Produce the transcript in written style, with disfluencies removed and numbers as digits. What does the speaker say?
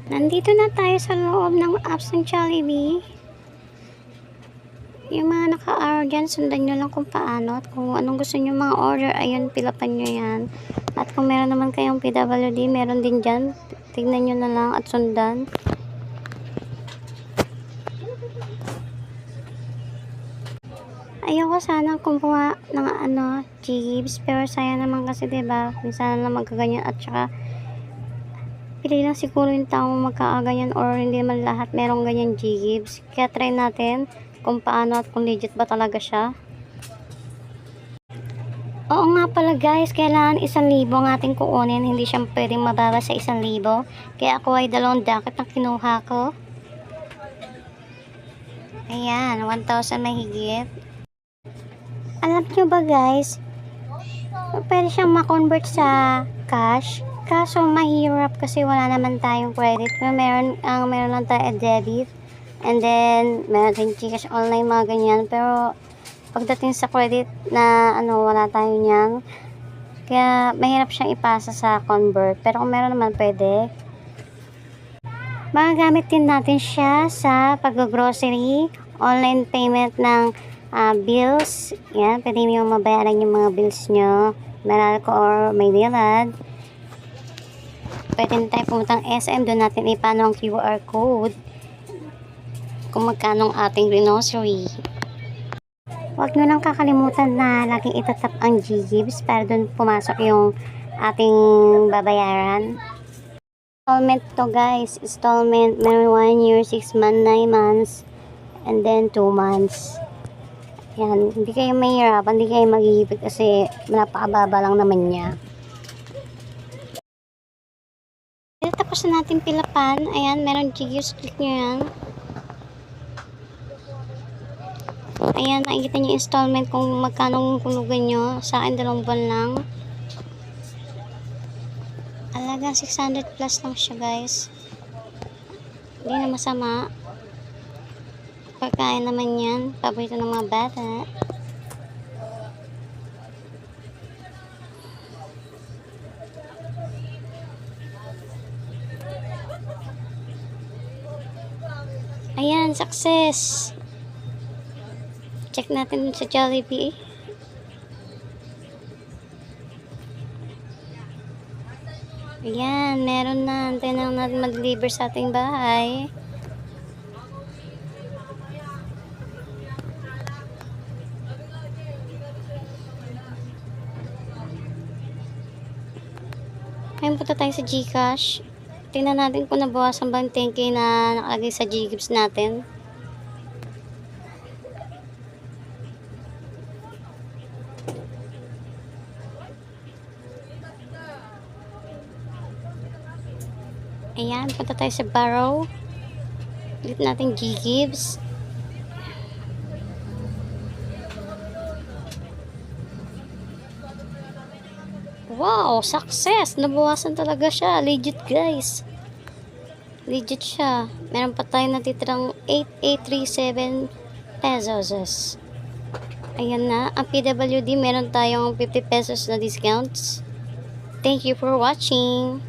Nandito na tayo sa loob ng apps ng Jollibee. Yung mga naka-arrow dyan, sundan nyo lang kung paano at kung anong gusto nyo mga order, ayun, pilapan nyo yan. At kung meron naman kayong PWD, meron din dyan. Tignan nyo na lang at sundan. Ayoko sana kumuha ng G-Gibbs, pero sayang naman kasi diba, minsan lang magkaganyan at saka pili lang siguro yung taong magkakaganyan or hindi naman lahat merong ganyan G-Gibbs. Kaya try natin kung paano at kung legit ba talaga siya. Oo nga pala guys, kailangan 1,000 ang ating kuunin, hindi siya pwedeng mababa sa 1,000. Kaya ako ay 2 jacket ang kinuha ko. Ayan, 1,000 mahigit. Alam nyo ba guys, pwede siyang ma-convert sa cash. Kaso mahirap kasi wala naman tayong credit. Meron lang tayo debit. And then, meron din Gcash online, mga ganyan. Pero, pagdating sa credit na wala tayo niyan. Kaya, mahirap siyang ipasa sa convert. Pero kung meron naman, pwede. Magagamit din natin siya sa pag-grocery, online payment ng bills. Yan, pwede nyo mabayaran yung mga bills nyo. Meralco or Maynilad. Pwede na tayo pumuntang SM, doon natin ipano ang QR code kung magkano ang ating grocery. Huwag nyo lang kakalimutan na laging itatap ang G-Gibbs para doon pumasok yung ating babayaran. Installment to guys, installment, meron 1 year, 6 months, 9 months, and then 2 months. Yan, hindi kayo mahirapan, hindi kayo maghihipit kasi napakababa lang naman niya. Tapos na natin pilapan. Ayan, meron G-Gibbs, click nyo yan. Ayan, nakikita nyo installment kung magkano hulugan nyo. Sa akin, 2 buwan lang. Alaga, 600 plus lang siya guys. Hindi na masama. Pagkain naman yan. Paborito ng mga bata. Ayan, success! Check natin sa Jollibee. Ayan, meron na. Antayin lang natin mag-deliver sa ating bahay. Ngayon punta tayo sa Gcash. Tingnan natin kung nabawasan ba yung 10K na nakalagay sa G-Gibbs natin. Ayan, punta tayo sa Borrow. Click natin G-Gibbs. Wow, success! Nabawasan talaga siya. Legit guys. Legit siya. Meron pa tayo natitirang 8,837 pesos. Ayan na. Ang PWD, meron tayong 50 pesos na discounts. Thank you for watching.